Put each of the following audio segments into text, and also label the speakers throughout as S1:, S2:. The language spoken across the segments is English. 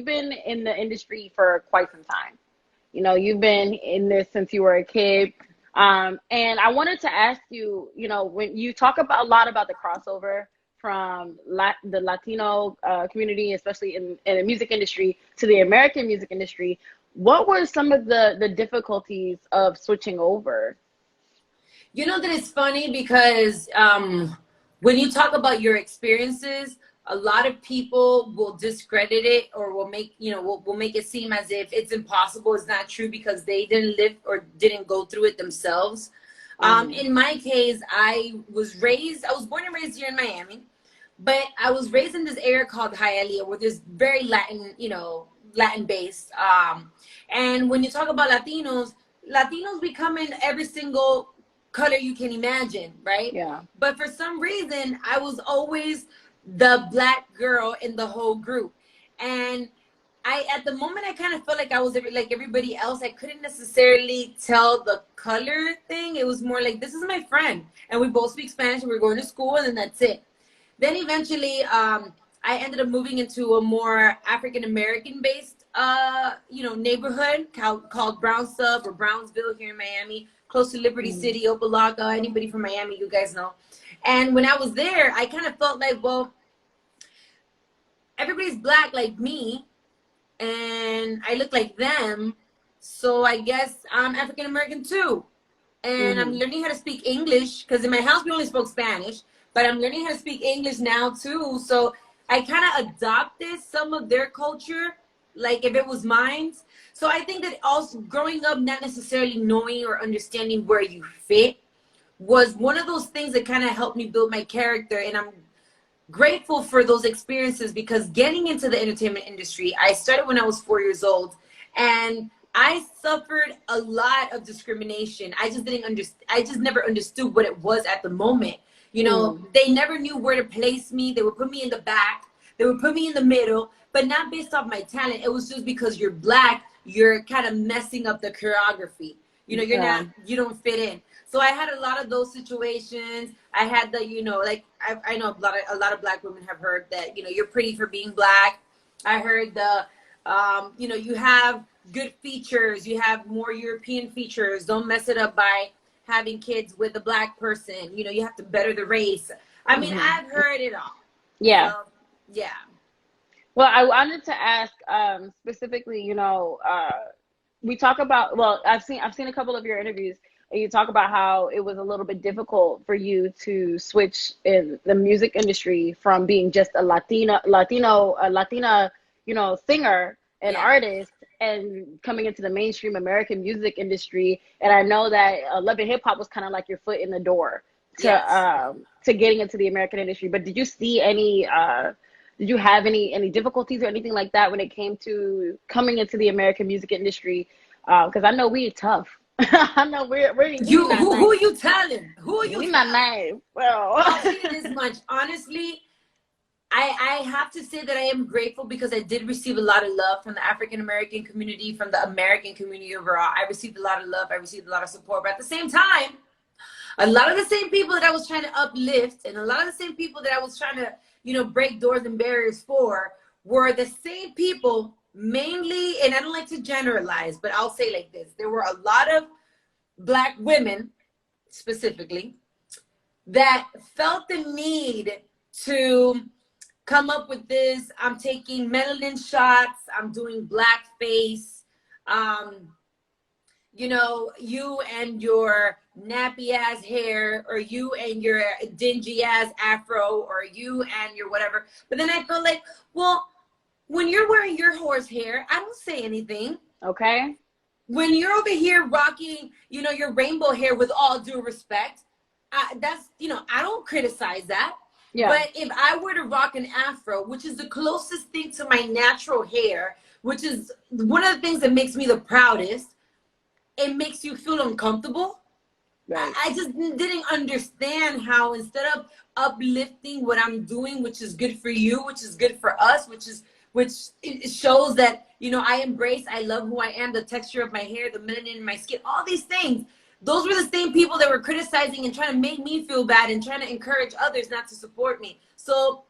S1: you've been in the industry for quite some time. You know, you've been in this since you were a kid. And I wanted to ask you, you know, when you talk about a lot about the crossover from the Latino community, especially in the music industry, to the American music industry, what were some of the difficulties of switching over?
S2: You know that it's funny because when you talk about your experiences, a lot of people will discredit it or will make, will make it seem as if it's impossible. It's not true because they didn't live or didn't go through it themselves. In my case, I was born and raised here in Miami, but I was raised in this area called Hialeah, where there's very Latin, Latin based. And when you talk about Latinos become in every single color you can imagine, right?
S1: Yeah.
S2: But for some reason, I was always the black girl in the whole group. And at the moment, I kind of felt like I was like everybody else. I couldn't necessarily tell the color thing. It was more like, this is my friend. And we both speak Spanish and we're going to school and then that's it. Then eventually, I ended up moving into a more African-American based, neighborhood called Brown Sub or Brownsville here in Miami, close to Liberty City, Opelika. Anybody from Miami, you guys know. And when I was there, I kind of felt like, well, everybody's black like me, and I look like them, so I guess I'm African American too. And I'm learning how to speak English, because in my house we only spoke Spanish, but I'm learning how to speak English now too. So I kind of adopted some of their culture, like if it was mine. So I think that also growing up, not necessarily knowing or understanding where you fit, was one of those things that kind of helped me build my character. And I'm grateful for those experiences, because getting into the entertainment industry, I started when I was 4 years old, and I suffered a lot of discrimination. I just never understood what it was at the moment. They never knew where to place me. They would put me in the back. They would put me in the middle, but not based off my talent. It was just because you're black, you're kind of messing up the choreography. You don't fit in. So I had a lot of those situations. I had the, I know a lot of black women have heard that, you're pretty for being black. I heard the, you have good features. You have more European features. Don't mess it up by having kids with a black person. You have to better the race. I mean, I've heard it all.
S1: Yeah.
S2: Yeah.
S1: Well, I wanted to ask specifically, we talk about, well, I've seen a couple of your interviews, and you talk about how it was a little bit difficult for you to switch in the music industry from being just a Latina, singer and artist, and coming into the mainstream American music industry. And I know that Love and Hip Hop was kind of like your foot in the door to getting into the American industry. But did you see any? Did you have any difficulties or anything like that when it came to coming into the American music industry? Because I know we're tough. I know we're
S2: who are you telling? Who are you?
S1: We not nice. Well,
S2: I'll tell you this much. Honestly, I have to say that I am grateful, because I did receive a lot of love from the African American community, from the American community overall. I received a lot of love. I received a lot of support. But at the same time, a lot of the same people that I was trying to uplift, and a lot of the same people that I was trying to, break doors and barriers for, were the same people mainly, and I don't like to generalize, but I'll say like this. There were a lot of black women specifically that felt the need to come up with this. I'm taking melanin shots. I'm doing blackface. You and your nappy ass hair, or you and your dingy ass afro, or you and your whatever. But then I felt like, well, when you're wearing your horse hair, I don't say anything.
S1: Okay.
S2: When you're over here rocking, your rainbow hair, with all due respect, I don't criticize that. Yeah. But if I were to rock an afro, which is the closest thing to my natural hair, which is one of the things that makes me the proudest, it makes you feel uncomfortable. Right. I just didn't understand how, instead of uplifting what I'm doing, which is good for you, which is good for us, which it shows that, I love who I am, the texture of my hair, the melanin in my skin, all these things. Those were the same people that were criticizing and trying to make me feel bad and trying to encourage others not to support me. So,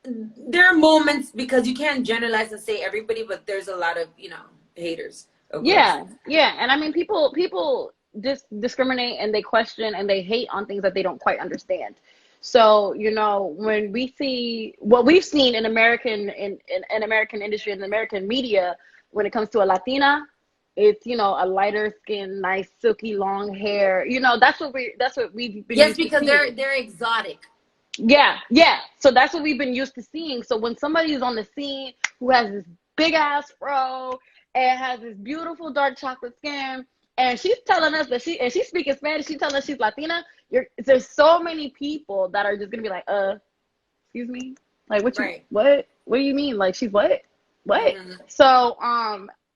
S2: there are moments, because you can't generalize and say everybody, but there's a lot of, you know, haters, of course.
S1: Yeah, yeah. And I mean, people just discriminate and they question and they hate on things that they don't quite understand. So, you know, when we see what we've seen in in American industry and American media, when it comes to a Latina, it's, you know, a lighter skin, nice, silky, long hair. You know, that's what we've been
S2: Yes,
S1: used to
S2: because
S1: seeing.
S2: they're exotic.
S1: Yeah, yeah. So that's what we've been used to seeing. So when somebody is on the scene who has this big ass fro and has this beautiful dark chocolate skin, and she's telling us that she's speaking Spanish, she's telling us she's Latina, there's so many people that are just gonna be like, excuse me? Like
S2: Right.
S1: what do you mean? Like she's what? What?
S2: Hmm.
S1: So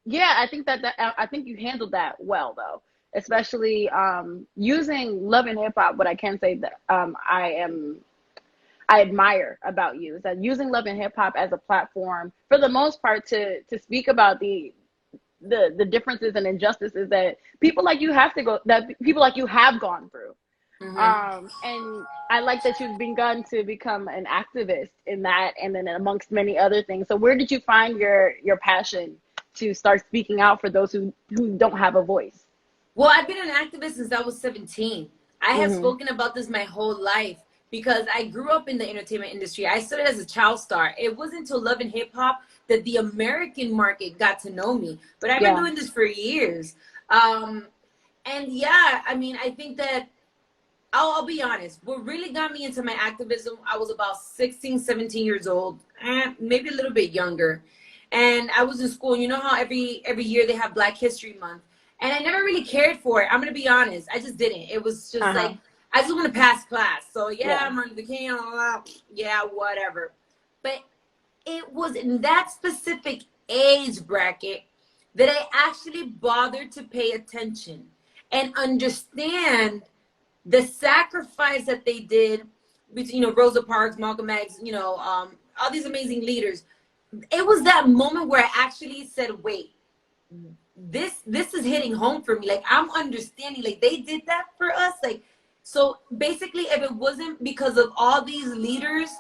S1: yeah, I think I think you handled that well though. Especially using love and hip hop, what I can say that I admire about you is that using love and hip hop as a platform for the most part to speak about the differences and injustices that people like you have gone through.
S2: Hmm.
S1: And I like that you've begun to become an activist in that, and then amongst many other things. So where did you find your passion to start speaking out for those who don't have a voice?
S2: Well, I've been an activist since I was 17. I have
S1: Hmm.
S2: spoken about this my whole life because I grew up in the entertainment industry. I started as a child star. It wasn't until Love and Hip Hop that the American market got to know me. But I've been
S1: Yeah.
S2: doing this for years. Um, and yeah, I mean, I think that I'll be honest. What really got me into my activism, I was about 16, 17 years old, maybe a little bit younger. And I was in school. You know how every year they have Black History Month, and I never really cared for it. I'm gonna be honest. I just didn't. It was just
S1: Uh-huh.
S2: like I just want to pass class. So yeah,
S1: Yeah.
S2: I'm Martin Luther King. Blah, blah, blah. Yeah, whatever. But it was in that specific age bracket that I actually bothered to pay attention and understand the sacrifice that they did between, you know, Rosa Parks, Malcolm X, you know, all these amazing leaders. It was that moment where I actually said, wait, this is hitting home for me. Like I'm understanding, like they did that for us. Like, so basically if it wasn't because of all these leaders,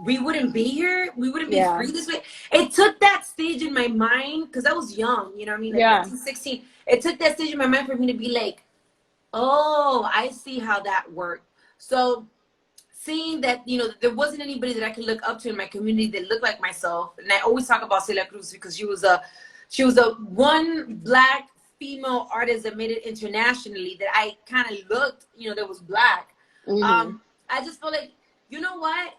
S2: we wouldn't be here. We wouldn't be
S1: Yeah.
S2: free this way. It took that stage in my mind because I was young, you know what I mean? Like
S1: Yeah.
S2: 15, 16. It took that stage in my mind for me to be like, oh, I see how that worked. So seeing that, you know, there wasn't anybody that I could look up to in my community that looked like myself. And I always talk about Celia Cruz because she was a one Black female artist that made it internationally that I kind of looked, you know, that was Black.
S1: Hmm.
S2: I just felt like, you know what?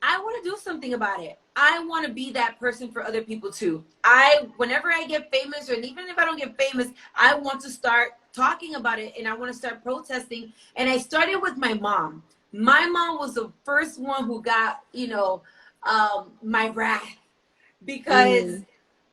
S2: I want to do something about it. I want to be that person for other people too. Whenever I get famous, or even if I don't get famous, I want to start talking about it and I want to start protesting. And I started with my mom. My mom was the first one who got, you know, my wrath because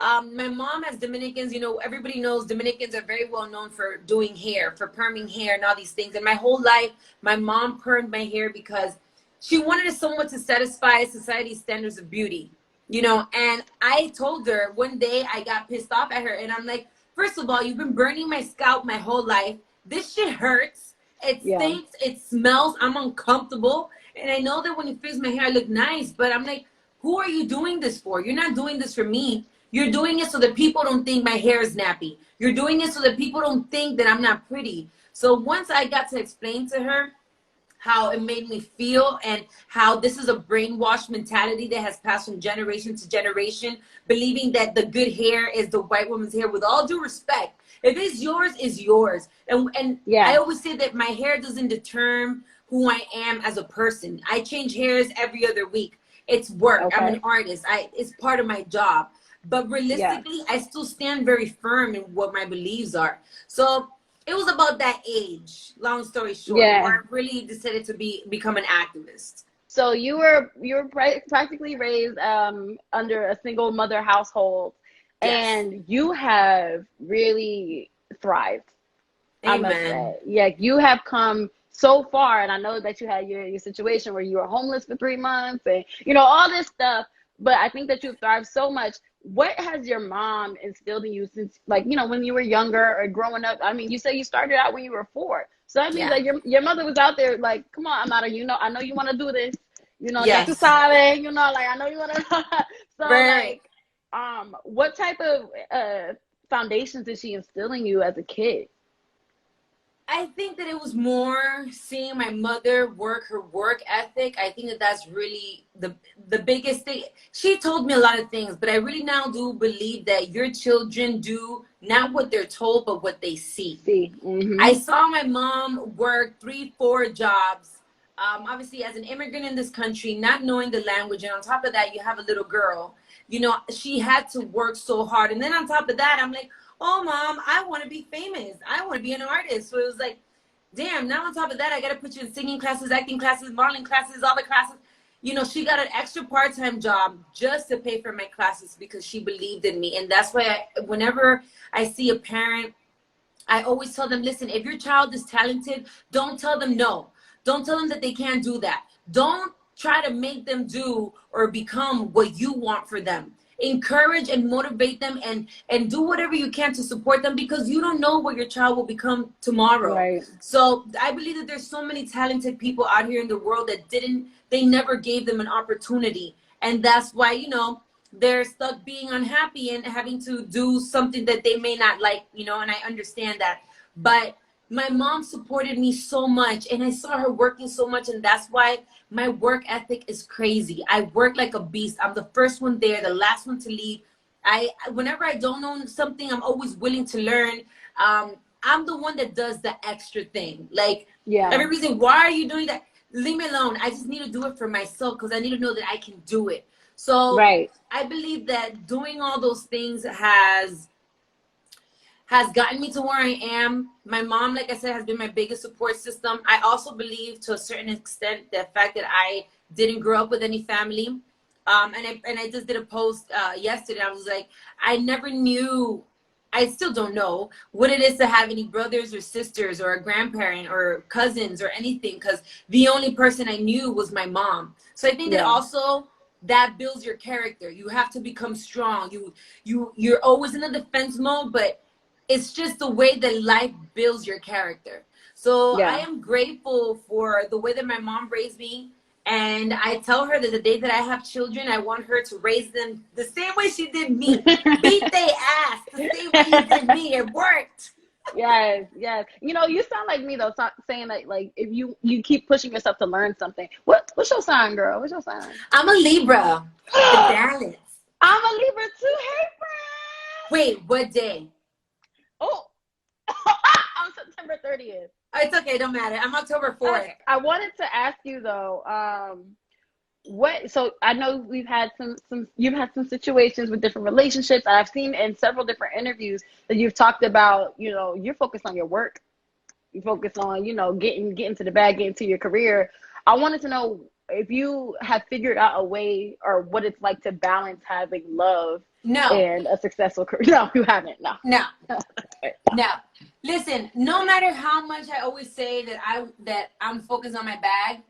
S1: Hmm.
S2: my mom has Dominicans. You know, everybody knows Dominicans are very well known for doing hair, for perming hair and all these things. And my whole life, my mom permed my hair because she wanted someone to satisfy society's standards of beauty. You know, and I told her one day I got pissed off at her, and I'm like, first of all, you've been burning my scalp my whole life. This shit hurts. It
S1: Yeah.
S2: stinks. It smells. I'm uncomfortable. And I know that when you fix my hair, I look nice, but I'm like, who are you doing this for? You're not doing this for me. You're doing it so that people don't think my hair is nappy. You're doing it so that people don't think that I'm not pretty. So once I got to explain to her how it made me feel and how this is a brainwashed mentality that has passed from generation to generation, believing that the good hair is the white woman's hair. With all due respect, if it's yours, it's yours. And I
S1: Yeah.
S2: always say that my hair doesn't determine who I am as a person. I change hairs every other week. It's work. I'm an
S1: Okay.
S2: artist. It's part of my job. But
S1: Yeah.
S2: realistically, I still stand very firm in what my beliefs are. So it was about that age, long story short,
S1: Yeah.
S2: where I really decided to become an activist.
S1: So you were practically raised under a single mother household,
S2: Yes.
S1: and you have really thrived. I must
S2: Amen.
S1: say, yeah, you have come so far, and I know that you had your situation where you were homeless for 3 months, and you know all this stuff. But I think that you've thrived so much. What has your mom instilled in you since, like, you know, when you were younger or growing up? I mean, you say you started out when you were 4, so that means
S2: Yeah.
S1: that your mother was out there, like, come on, Amara, you know, I know you want to do this. You know, ya tu
S2: Yes.
S1: sabes, you know, like I know you want to. So
S2: Right.
S1: like, what type of foundations did she instill in you as a kid?
S2: I think that it was more seeing my mother work her work ethic. I think that that's really the biggest thing. She told me a lot of things, but I really now do believe that your children do not what they're told, but what they see.
S1: See,
S2: I saw my mom work 3, 4 jobs. Obviously, as an immigrant in this country, not knowing the language, and on top of that, you have a little girl. You know, she had to work so hard, and then on top of that, I'm like, oh, mom, I want to be famous. I want to be an artist. So it was like, damn, now on top of that, I got to put you in singing classes, acting classes, modeling classes, all the classes. You know, she got an extra part-time job just to pay for my classes because she believed in me. And that's why whenever I see a parent, I always tell them, listen, if your child is talented, don't tell them no. Don't tell them that they can't do that. Don't try to make them do or become what you want for them. Encourage and motivate them, and do whatever you can to support them, because you don't know what your child will become tomorrow.
S1: right.
S2: So I believe that there's so many talented people out here in the world that they never gave them an opportunity. And that's why, you know, they're stuck being unhappy and having to do something that they may not like, you know, and I understand that. But my mom supported me so much, and I saw her working so much, and that's why my work ethic is crazy. I work like a beast. I'm the first one there, the last one to leave. Whenever I don't know something, I'm always willing to learn. I'm the one that does the extra thing. Like,
S1: Yeah.
S2: everybody's like, why are you doing that? Leave me alone. I just need to do it for myself because I need to know that I can do it. So
S1: Right.
S2: I believe that doing all those things has gotten me to where I am. My mom, like I said, has been my biggest support system. I also believe to a certain extent the fact that I didn't grow up with any family. And I just did a post yesterday. I was like, I never knew, I still don't know what it is to have any brothers or sisters or a grandparent or cousins or anything, because the only person I knew was my mom. So I think that also that builds your character. You have to become strong. You're always in a defense mode, but it's just the way that life builds your character. So I am grateful for the way that my mom raised me. And I tell her that the day that I have children, I want her to raise them the same way she did me. Beat their ass the same way you did me. It worked.
S1: Yes, yes. You know, you sound like me though, saying that like if you keep pushing yourself to learn something. What's your sign, girl? What's your sign?
S2: I'm a Libra. The balance.
S1: I'm a Libra too. Hey, friend.
S2: Wait, what day?
S1: Oh, on September 30th.
S2: It's okay, don't matter. I'm October 4th.
S1: I wanted to ask you though, so I know you've had some situations with different relationships. I've seen in several different interviews that you've talked about, you know, you're focused on your work. You focus on, you know, getting to the bag, getting to your career. I wanted to know if you have figured out a way or what it's like to balance having love and a successful career. No, you haven't. No.
S2: No. Listen, no matter how much I always say that I'm focused on my bag,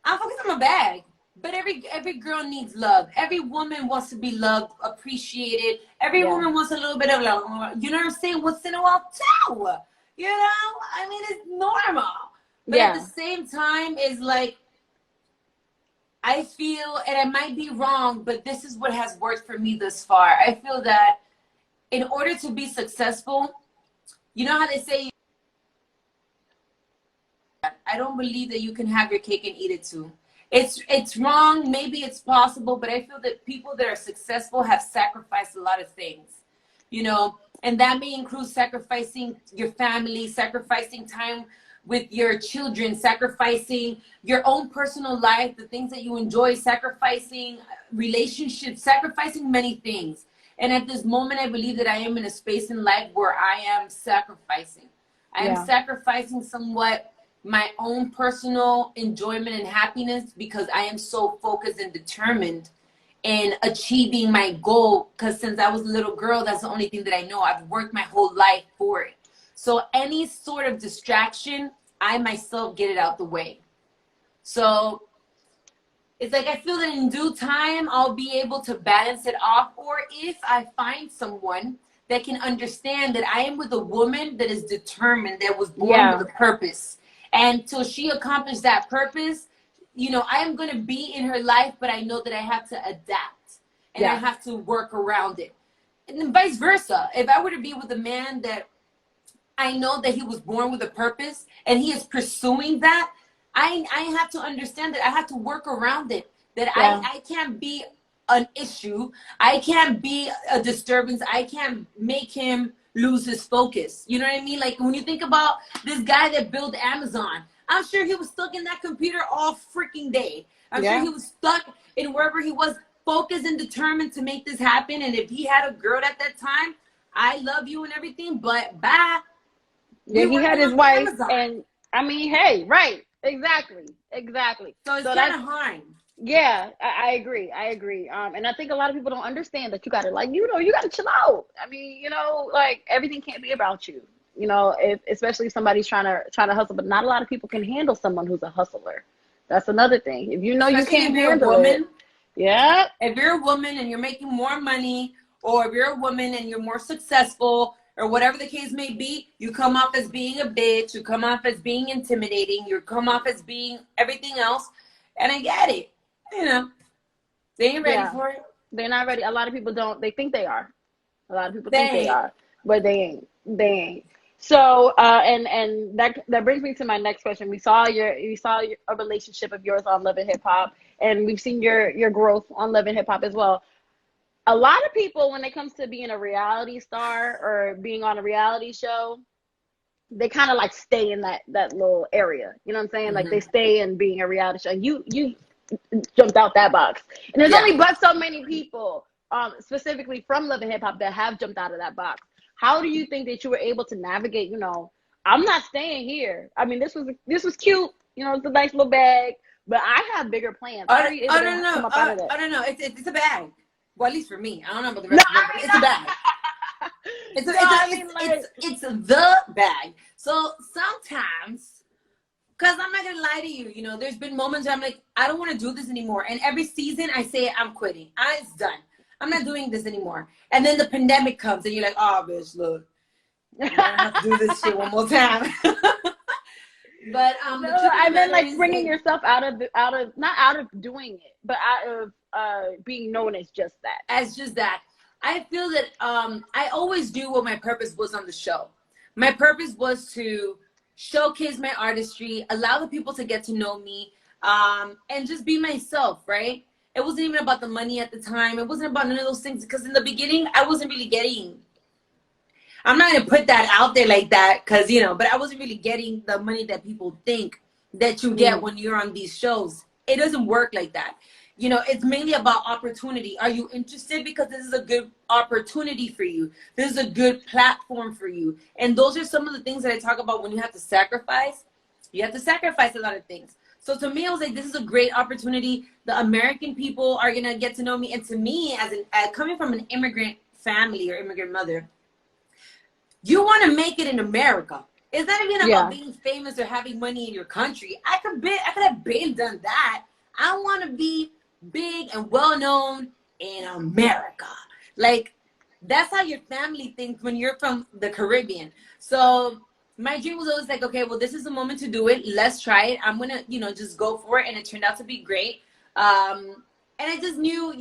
S2: I'm focused on my bag. But every girl needs love. Every woman wants to be loved, appreciated. Every woman wants a little bit of love. You know what I'm saying? Once in a while too. You know? I mean, it's normal. But at the same time, it's like, I feel, and I might be wrong, but this is what has worked for me thus far. I feel that in order to be successful, you know how they say, I don't believe that you can have your cake and eat it too. It's wrong. Maybe it's possible, but I feel that people that are successful have sacrificed a lot of things, you know, and that may include sacrificing your family, sacrificing time with your children, sacrificing your own personal life, the things that you enjoy, sacrificing relationships, sacrificing many things. And at this moment, I believe that I am in a space in life where I am sacrificing. I am sacrificing somewhat my own personal enjoyment and happiness because I am so focused and determined in achieving my goal. Because since I was a little girl, that's the only thing that I know. I've worked my whole life for it. So any sort of distraction, I myself get it out the way. So it's like I feel that in due time, I'll be able to balance it off. Or if I find someone that can understand that I am with a woman that is determined, that was born with a purpose. And till she accomplished that purpose, I am going to be in her life, but I know that I have to adapt and I have to work around it. And then vice versa. If I were to be with a man that I know that he was born with a purpose and he is pursuing that, I have to understand that I have to work around it. That I can't be an issue. I can't be a disturbance. I can't make him lose his focus. You know what I mean? Like when you think about this guy that built Amazon, I'm sure he was stuck in that computer all freaking day. I'm sure he was stuck in wherever he was, focused and determined to make this happen. And if he had a girl at that time, I love you and everything, but bye.
S1: Yeah, he had his wife, and I mean, hey, right, exactly.
S2: So it's kind of hard.
S1: Yeah, I agree. And I think a lot of people don't understand that you gotta, like, you gotta chill out. I mean, like everything can't be about you. Especially if somebody's trying to hustle, but not a lot of people can handle someone who's a hustler. That's another thing. If you can't handle it, yeah.
S2: If you're a woman and you're making more money, or if you're a woman and you're more successful, or whatever the case may be, you come off as being a bitch, you come off as being intimidating, you come off as being everything else. And I get it. They ain't ready for it.
S1: They're not ready. A lot of people don't. They think they are. A lot of people think they are, but they ain't. So, and that brings me to my next question. We saw a relationship of yours on Love and Hip Hop, and we've seen your growth on Love and Hip Hop as well. A lot of people, when it comes to being a reality star or being on a reality show, they kind of like stay in that little area. You know what I'm saying? Like they stay in being a reality show. You jumped out that box, and there's only but so many people, specifically from Love and Hip Hop, that have jumped out of that box. How do you think that you were able to navigate? I'm not staying here. I mean, this was cute. It's a nice little bag, but I have bigger plans. How are you able to come up out of that?
S2: I don't know. It's a bag. Well, at least for me. I don't know about the rest of it. It's a bag. It's the bag. So sometimes, because I'm not gonna lie to you, there's been moments where I'm like, I don't want to do this anymore. And every season I say I'm quitting. It's done. I'm not doing this anymore. And then the pandemic comes and you're like, oh bitch, look, I have to do this shit one more time. But
S1: and then like bringing yourself out of not out of doing it, but out of being known as just that.
S2: I feel that I always do what my purpose was on the show. My purpose was to showcase my artistry, allow the people to get to know me, and just be myself, right? It wasn't even about the money at the time. It wasn't about none of those things, because in the beginning, I wasn't really getting, I'm not going to put that out there like that, because, but I wasn't really getting the money that people think that you get when you're on these shows. It doesn't work like that. It's mainly about opportunity. Are you interested? Because this is a good opportunity for you. This is a good platform for you. And those are some of the things that I talk about when you have to sacrifice. You have to sacrifice a lot of things. So to me, I was like, this is a great opportunity. The American people are going to get to know me. And to me, as coming from an immigrant family or immigrant mother, you want to make it in America. It's not even about being famous or having money in your country. I could have been done that. I want to be big and well known in America. Like, that's how your family thinks when you're from the Caribbean. So my dream was always like, okay, well, this is the moment to do it. Let's try it. I'm gonna, just go for it. And it turned out to be great. And I just knew,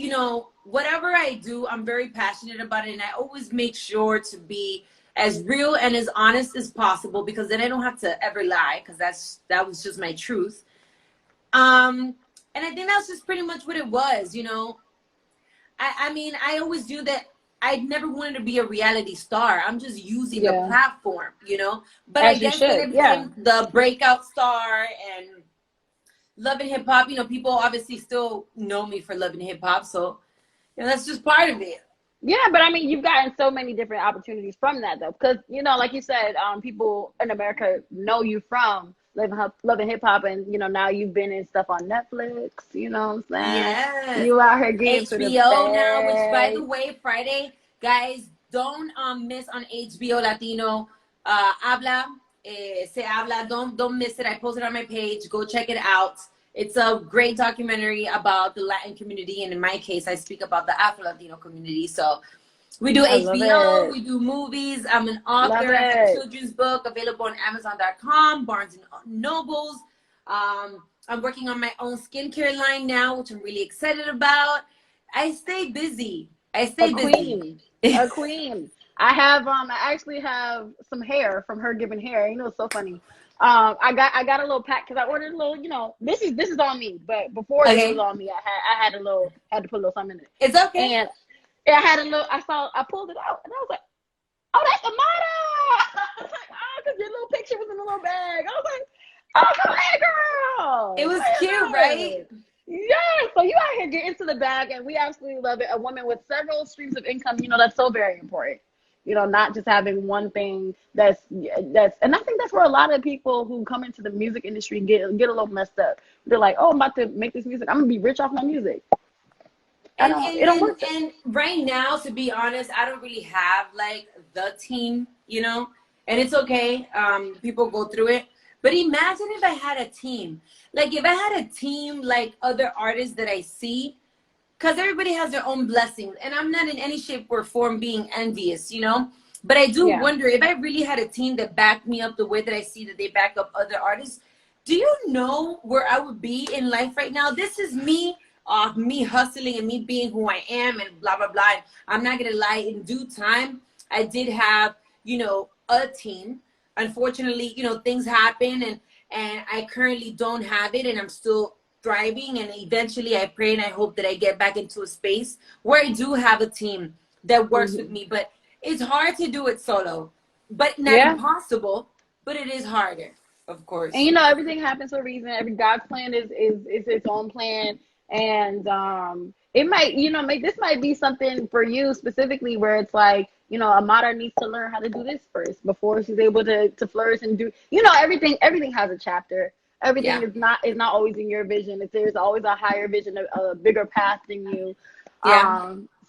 S2: whatever I do, I'm very passionate about it. And I always make sure to be as real and as honest as possible, because then I don't have to ever lie, because that was just my truth. And I think that's just pretty much what it was, I mean, I always do that. I never wanted to be a reality star. I'm just using the platform, But I guess when it became the breakout star and Love and Hip Hop, people obviously still know me for Love and Hip Hop. So, that's just part of it.
S1: Yeah, but I mean, you've gotten so many different opportunities from that, though. Because, like you said, people in America know you from Love and Hip Hop, and now you've been in stuff on Netflix. You know what I'm saying?
S2: Yes.
S1: You out here getting
S2: HBO now, which, by the way, Friday, guys, don't miss on HBO Latino. Habla, Se Habla. Don't miss it. I posted on my page. Go check it out. It's a great documentary about the Latin community, and in my case, I speak about the Afro Latino community. So we do HBO, we do movies. I'm an author. I have a children's book available on Amazon.com, Barnes and Nobles. I'm working on my own skincare line now, which I'm really excited about. I stay busy. I
S1: A
S2: stay busy.
S1: queen. A queen. I actually have some hair from her giving hair. You know, it's so funny. I got a little pack because I ordered a little, this is on me, but before this was
S2: Okay.
S1: on me, I had to put a little something in it.
S2: It's okay.
S1: And I had a little, I pulled it out and I was like, oh, that's Amada. I was like, oh, because your little picture was in a little bag. I was like, oh, go ahead, girl.
S2: It was
S1: How you
S2: cute, right?
S1: doing? Yeah, so you out here get into the bag, and we absolutely love it. A woman with several streams of income, that's so very important. Not just having one thing and I think that's where a lot of people who come into the music industry get a little messed up. They're like, oh, I'm about to make this music. I'm gonna be rich off my music.
S2: And
S1: It don't work.
S2: and right now, to be honest, I don't really have like the team, and it's okay. People go through it. But imagine if I had a team. Like if I had a team like other artists that I see, because everybody has their own blessings. And I'm not in any shape or form being envious, But I do wonder if I really had a team that backed me up the way that I see that they back up other artists. Do you know where I would be in life right now? This is me hustling and me being who I am and blah, blah, blah. I'm not going to lie. In due time, I did have, a team. Unfortunately, things happen and I currently don't have it and I'm still thriving. And eventually I pray and I hope that I get back into a space where I do have a team that works with me. But it's hard to do it solo, but not impossible, but it is harder, of course.
S1: And everything happens for a reason. Every God's plan is its own plan. And it might, this might be something for you specifically where it's like, Amada needs to learn how to do this first before she's able to flourish and do, everything has a chapter. Everything is not always in your vision. There's always a higher vision, a bigger path than you.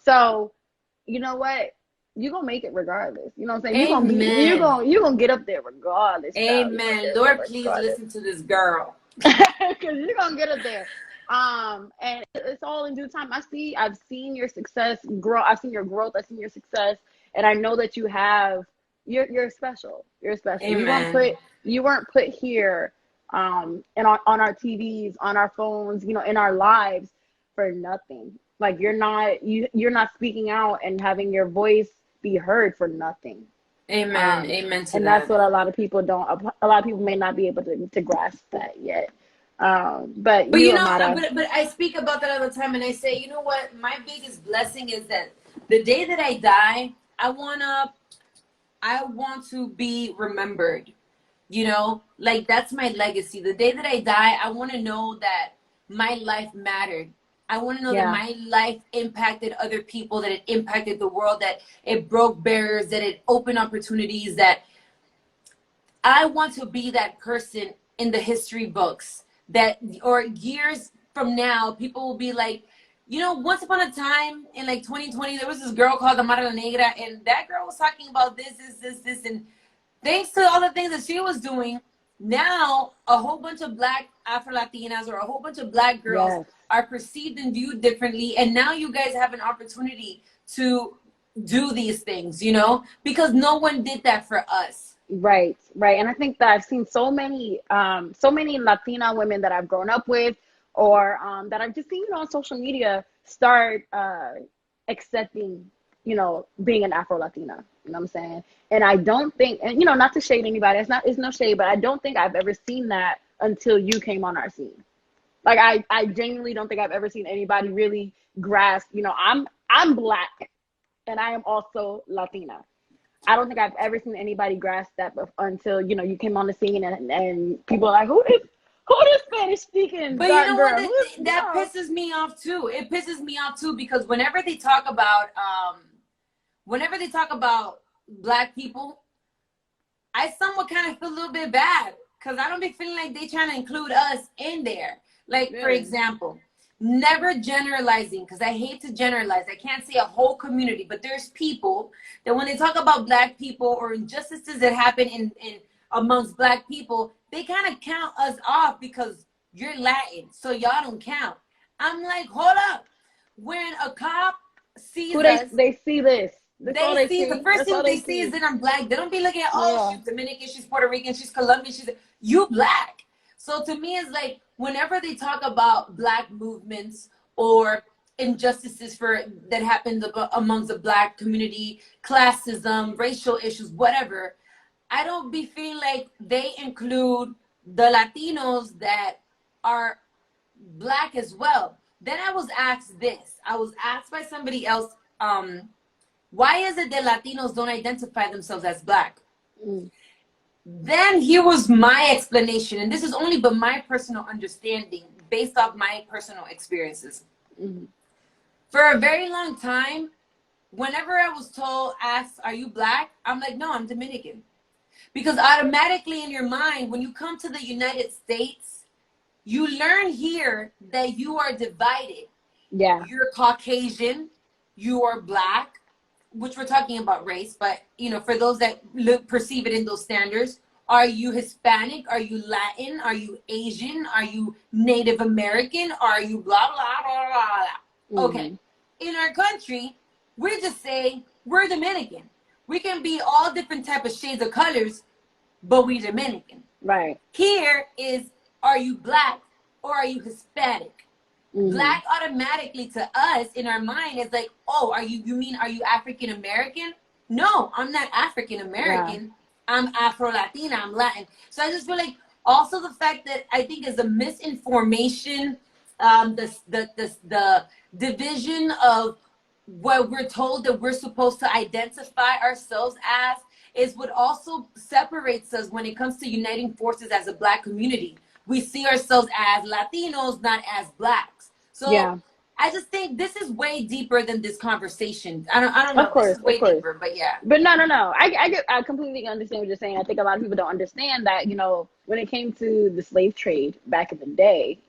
S1: So you know what? You're gonna make it regardless. You know what I'm saying? You're gonna get up there regardless.
S2: Amen. Lord, please listen to this girl.
S1: Because you're gonna get up there. And it's all in due time. I've seen your success grow. I've seen your growth. I've seen your success. And I know that you're special. You're special.
S2: Amen.
S1: You weren't put here, and on our TVs, on our phones, in our lives for nothing. Like you're not speaking out and having your voice be heard for nothing.
S2: Amen. Amen to
S1: and
S2: that.
S1: That's what a lot of people may not be able to grasp that yet. But
S2: I speak about that all the time, and I say, you know what? My biggest blessing is that the day that I die, I want to be remembered. Like that's my legacy. The day that I die, I want to know that my life mattered. I want to know that my life impacted other people, that it impacted the world, that it broke barriers, that it opened opportunities, that I want to be that person in the history books or years from now, people will be like, once upon a time in like 2020, there was this girl called Amara La Negra, and that girl was talking about this, and thanks to all the things that she was doing, now a whole bunch of Black Afro Latinas or a whole bunch of Black girls are perceived and viewed differently, and now you guys have an opportunity to do these things, because no one did that for us.
S1: Right. And I think that I've seen so many Latina women that I've grown up with or that I've just seen, on social media start accepting, being an Afro Latina. You know what I'm saying? And I don't think, and not to shade anybody, it's no shade, but I don't think I've ever seen that until you came on our scene. Like I genuinely don't think I've ever seen anybody really grasp, I'm Black and I am also Latina. I don't think I've ever seen anybody grasp that until, you came on the scene and people are like, who this Spanish speaking
S2: But
S1: dark
S2: you know
S1: girl?
S2: what? That pisses me off too. It pisses me off too because whenever they talk about Black people, I somewhat kind of feel a little bit bad because I don't be feeling like they trying to include us in there. Like, for example, never generalizing, because I hate to generalize. I can't say a whole community, but there's people that when they talk about Black people or injustices that happen in amongst Black people, they kind of count us off because you're Latin, so y'all don't count. I'm like, hold up. When a cop sees us,
S1: they see this.
S2: They see the first thing they see is that I'm Black. They don't be looking at, she's Dominican, she's Puerto Rican, she's Colombian, you Black. So to me, it's like whenever they talk about Black movements or injustices that happened amongst the Black community, classism, racial issues, whatever, I don't be feeling like they include the Latinos that are Black as well. Then I was asked this. I was asked by somebody else, why is it that Latinos don't identify themselves as Black?
S1: Mm.
S2: Then here was my explanation, and this is only but my personal understanding based off my personal experiences.
S1: Mm-hmm.
S2: For a very long time, whenever I was asked, are you Black? I'm like, no, I'm Dominican. Because automatically in your mind, when you come to the United States, you learn here that you are divided.
S1: Yeah.
S2: You're Caucasian, you are Black, which we're talking about race, but for those that perceive it in those standards, are you Hispanic? Are you Latin? Are you Asian? Are you Native American? Are you blah, blah, blah, blah, blah.
S1: Mm-hmm.
S2: Okay. In our country, we just say we're Dominican. We can be all different type of shades of colors, but we Dominican.
S1: Right.
S2: Here is, are you Black or are you Hispanic? Mm-hmm. Black automatically to us in our mind is like, oh, are you African American? No, I'm not African American. Yeah. I'm Afro Latina, I'm Latin. So I just feel like also the fact that I think is a misinformation, the division of what we're told that we're supposed to identify ourselves as is what also separates us when it comes to uniting forces as a Black community. We see ourselves as Latinos, not as Blacks. So yeah. I just think this is way deeper than this conversation. I don't know.
S1: Of course,
S2: this is way deeper, but yeah.
S1: But no. I completely understand what you're saying. I think a lot of people don't understand that, when it came to the slave trade back in the day,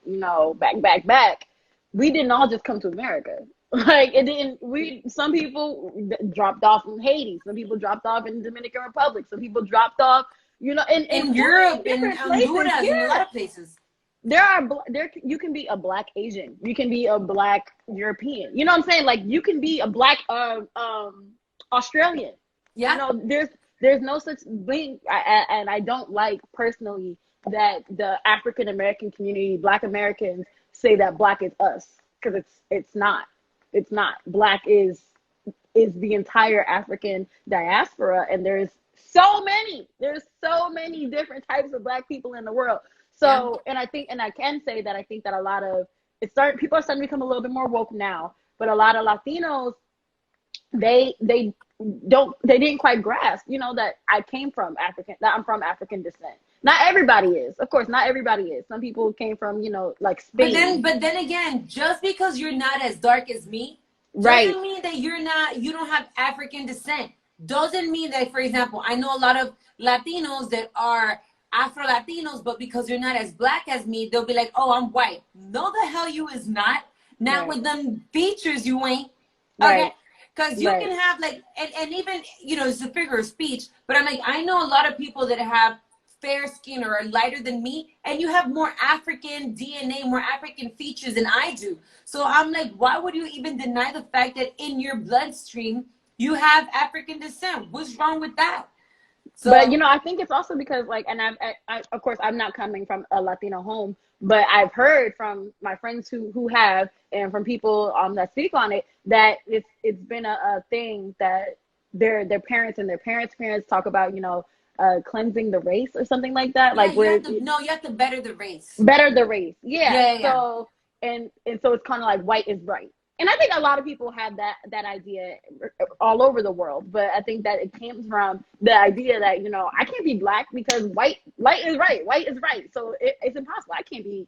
S1: back, we didn't all just come to America. Like it didn't. Some people dropped off in Haiti. Some people dropped off in the Dominican Republic. Some people dropped off,
S2: in Europe, in Honduras, in a lot of places.
S1: You can be a Black Asian. You can be a Black European. You know what I'm saying? Like you can be a Black Australian.
S2: Yeah.
S1: There's no such thing. And I don't like personally that the African American community, Black Americans, say that Black is us, because it's not. It's not. Black is the entire African diaspora, and there's so many different types of Black people in the world. So, yeah. And I can say that I think that a lot of people are starting to become a little bit more woke now, but a lot of Latinos, they didn't quite grasp, that that I'm from African descent. Not everybody is, of course, not everybody is. Some people came from, like Spain.
S2: But then again, just because you're not as dark as me,
S1: right,
S2: doesn't mean that you don't have African descent. Doesn't mean that, for example, I know a lot of Latinos that are Afro Latinos, but because you're not as Black as me, they'll be like, oh, I'm white. No, the hell you is not. Not right. With them features, you ain't. Okay. Right. Because you can have and even, it's a figure of speech, but I'm like, I know a lot of people that have fair skin or are lighter than me, and you have more African DNA, more African features than I do. So I'm like, why would you even deny the fact that in your bloodstream you have African descent? What's wrong with that?
S1: So, but I think it's also because and I of course I'm not coming from a Latino home, but I've heard from my friends who have, and from people that speak on it, that it's been a thing that their parents and their parents' parents talk about, cleansing the race or something like that.
S2: Yeah, you have to better the race.
S1: Better the race. Yeah.
S2: Yeah.
S1: So and so it's kind of like white is right. And I think a lot of people have that idea all over the world, but I think that it came from the idea that, I can't be Black because white is right. White is right. So it's impossible. I can't be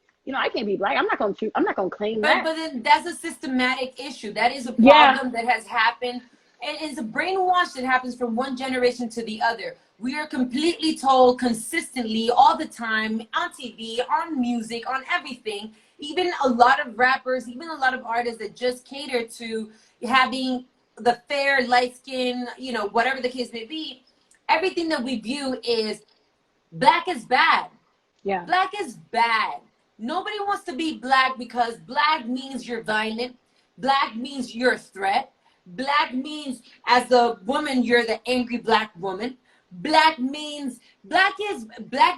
S1: Black. I'm not going to claim that.
S2: But then that's a systematic issue. That is a problem that has happened. And it's a brainwash that happens from one generation to the other. We are completely told consistently all the time on TV, on music, on everything. Even a lot of rappers, even a lot of artists that just cater to having the fair, light skin, whatever the case may be, everything that we view is Black is bad.
S1: Yeah.
S2: Black is bad. Nobody wants to be Black because Black means you're violent. Black means you're a threat. Black means as a woman, you're the angry Black woman. Black means black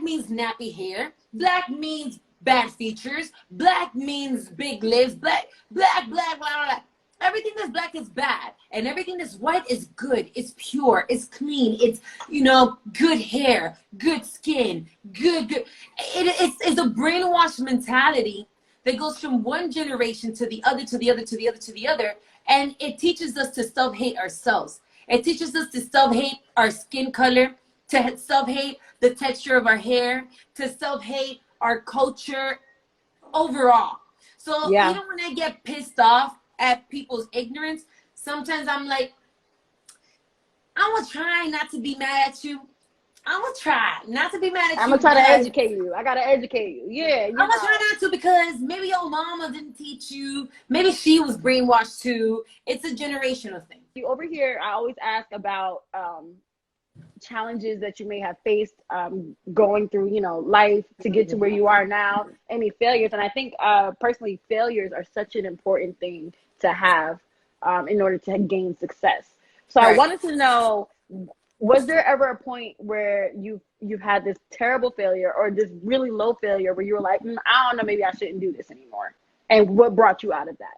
S2: means nappy hair. Black means bad features. Black means big lips. Black, blah, blah, blah. Everything that's black is bad, and everything that's white is good. It's pure. It's clean. It's, you know, good hair, good skin, good. It's a brainwashed mentality that goes from one generation to the other, to the other, to the other, to the other, and it teaches us to self-hate ourselves. It teaches us to self-hate our skin color, to self-hate the texture of our hair, to self-hate our culture overall. So even when I get pissed off at people's ignorance, sometimes I'm like, I'm gonna try not to be mad at you. I'm gonna try not to be mad at you.
S1: I'm gonna try to educate you. I gotta educate you. Yeah,
S2: I'm gonna try not to, because maybe your mama didn't teach you. Maybe she was brainwashed too. It's a generational thing.
S1: Over here, I always ask about challenges that you may have faced going through, you know, life to get to where you are now. Any failures, and I think personally, failures are such an important thing to have in order to gain success. So I wanted to know, was there ever a point where you've had this terrible failure or this really low failure where you were like, I don't know, maybe I shouldn't do this anymore? And what brought you out of that?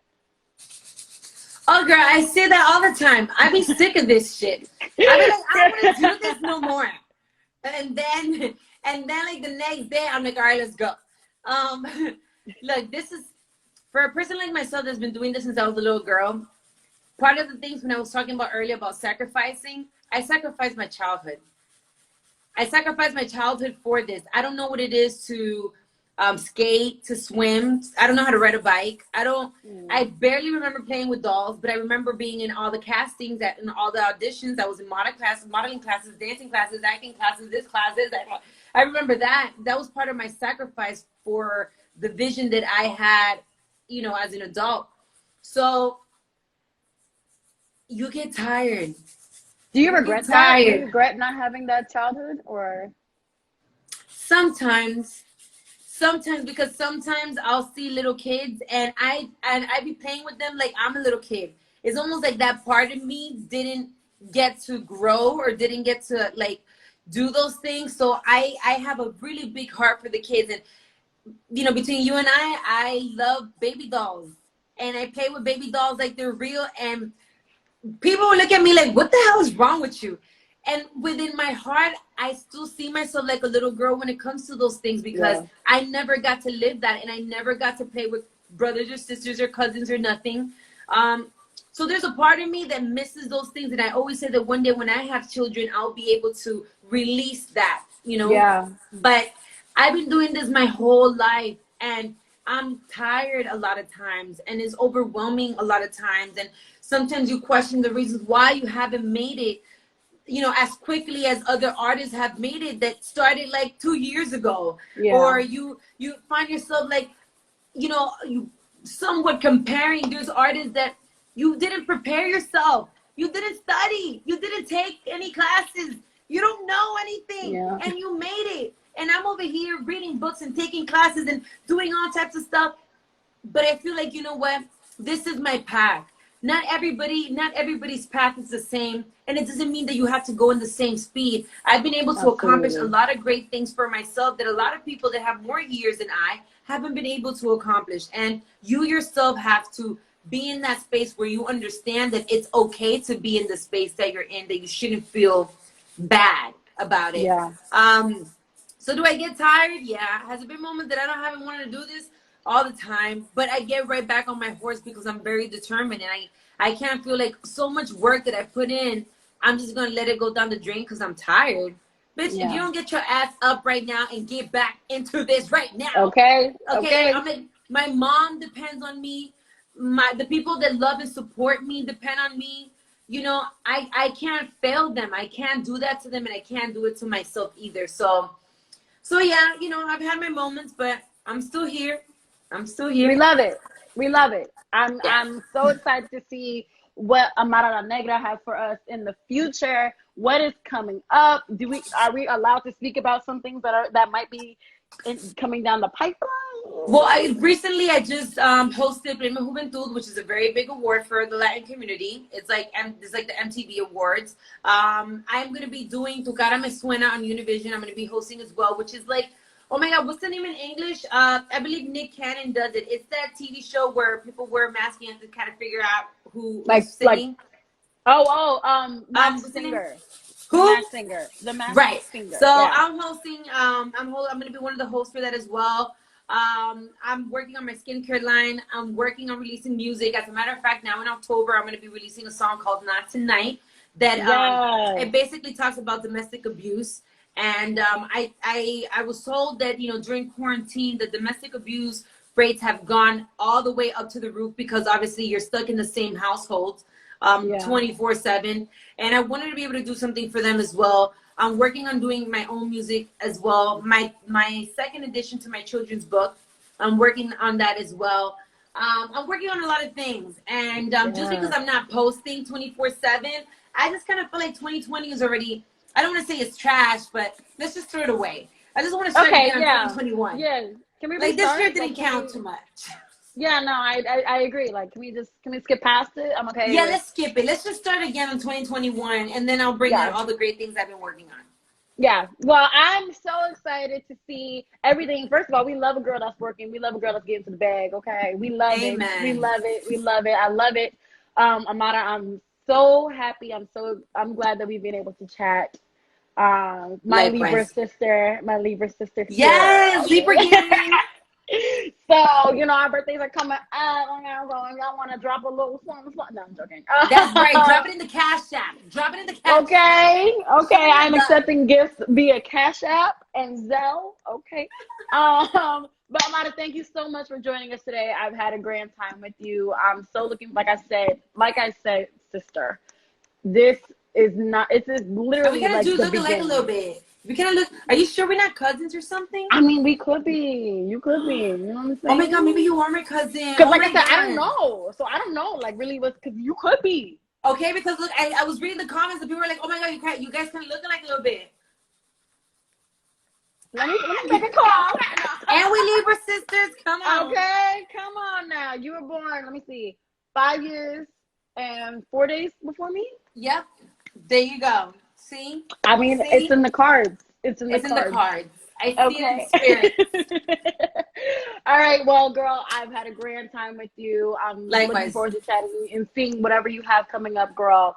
S2: Oh, girl, I say that all the time. I be sick of this shit. I be like, I don't want to do this no more. And then like the next day, I'm like, all right, let's go. Look, this is, for a person like myself that's been doing this since I was a little girl, part of the things when I was talking about earlier about sacrificing, I sacrificed my childhood. I sacrificed my childhood for this. I don't know what it is to skate, to swim. I don't know how to ride a bike. I barely remember playing with dolls, but I remember being in all the castings, in all the auditions. I was in modeling classes, dancing classes, acting classes, this classes. I remember that. That was part of my sacrifice for the vision that I had, you know, as an adult. So you get tired.
S1: Do you regret that? Do you regret not having that childhood, or?
S2: Sometimes, because sometimes I'll see little kids and I be playing with them like I'm a little kid. It's almost like that part of me didn't get to grow or didn't get to like do those things. So I have a really big heart for the kids, and you know, between you and I love baby dolls, and I play with baby dolls like they're real, and people will look at me like, what the hell is wrong with you? And within my heart, I still see myself like a little girl when it comes to those things, because I never got to live that, and I never got to play with brothers or sisters or cousins or nothing. So there's a part of me that misses those things, and I always say that one day when I have children, I'll be able to release that, you know?
S1: Yeah.
S2: But I've been doing this my whole life, and I'm tired a lot of times, and it's overwhelming a lot of times, and sometimes you question the reasons why you haven't made it, you know, as quickly as other artists have made it that started like 2 years ago. Or you find yourself like, you know, you somewhat comparing those artists that you didn't prepare yourself, you didn't study, you didn't take any classes, you don't know anything, and you made it. And I'm over here reading books and taking classes and doing all types of stuff. But I feel like, you know what, this is my path. Not everybody's path is the same, and it doesn't mean that you have to go in the same speed. I've been able to accomplish a lot of great things for myself that a lot of people that have more years than I haven't been able to accomplish. And you yourself have to be in that space where you understand that it's okay to be in the space that you're in, that you shouldn't feel bad about it. So do I get tired? Yeah. Has it been moments that I haven't wanted to do this? All the time, but I get right back on my horse because I'm very determined, and I can't feel like so much work that I put in, I'm just gonna let it go down the drain because I'm tired. Bitch, if you don't get your ass up right now and get back into this right now, okay. I'm like, my mom depends on me, the people that love and support me depend on me. You know, I can't fail them. I can't do that to them, and I can't do it to myself either. So yeah, you know, I've had my moments, but I'm still here. We
S1: love it. I'm so excited to see what Amara La Negra has for us in the future. What is coming up? Are we allowed to speak about some things that might be coming down the pipeline?
S2: Well, I just hosted Premio Juventud, which is a very big award for the Latin community. It's like the MTV Awards. I'm gonna be doing Tu Cara Me Suena on Univision. I'm gonna be hosting as well, which is like, oh my God, what's the name in English? I believe Nick Cannon does it. It's that TV show where people wear masks and you have to kind of figure out who's singing.
S1: Masked
S2: What's the name?
S1: Singer. The
S2: Who?
S1: Masked Singer. The Masked
S2: Right.
S1: Singer.
S2: So
S1: Yeah.
S2: I'm hosting. I'm going to be one of the hosts for that as well. I'm working on my skincare line. I'm working on releasing music. As a matter of fact, now in October, I'm going to be releasing a song called "Not Tonight." That it basically talks about domestic abuse. And I was told that during quarantine, the domestic abuse rates have gone all the way up to the roof because obviously you're stuck in the same household 24/7. And I wanted to be able to do something for them as well. I'm working on doing my own music as well. My second edition to my children's book, I'm working on that as well. I'm working on a lot of things. And just because I'm not posting 24/7, I just kind of feel like 2020 is already, I don't want to say it's trash, but let's just throw it away. I just want to start again in 2021.
S1: Yeah. Can we
S2: like
S1: restart?
S2: This year didn't count too much.
S1: Yeah, no, I agree. Like, can we skip past it? I'm okay.
S2: Yeah, let's skip it. Let's just start again in 2021, and then I'll bring out all the great things I've been working on.
S1: Yeah. Well, I'm so excited to see everything. First of all, we love a girl that's working. We love a girl that's getting to the bag. Okay. We love it. We love it. We love it. I love it. Amara, I'm so happy. I'm glad that we've been able to chat. My Libra sister.
S2: Yes, Libra gang.
S1: So, our birthdays are coming up. Y'all want to drop a little something? No, I'm joking.
S2: That's right. Drop it in the Cash App.
S1: Okay. I'm accepting gifts via Cash App and Zelle. Okay. But Amada, thank you so much for joining us today. I've had a grand time with you. I'm so looking, like I said, sister. This is literally
S2: we gotta
S1: like
S2: do
S1: the
S2: look
S1: beginning.
S2: alike a little bit. We kind of look. Are you sure we're not cousins or something?
S1: I mean, we could be. You could be. You know what I'm saying?
S2: Oh my God, maybe you are my cousin.
S1: Because, like I said, I don't know. So I don't know. Like, really, because you could be.
S2: Okay, because look, I was reading the comments and people were like, "Oh my God, you guys kind of looking like a little bit."
S1: Let me make a call.
S2: And we Libra sisters. Come on.
S1: Okay, come on now. You were born. Let me see. 5 years and 4 days before me.
S2: Yep. There you go. See?
S1: I mean, it's in the cards. It's in the
S2: cards. I see it in spirit.
S1: All right. Well, girl, I've had a grand time with you. I'm
S2: Likewise.
S1: looking forward to chatting and seeing whatever you have coming up, girl.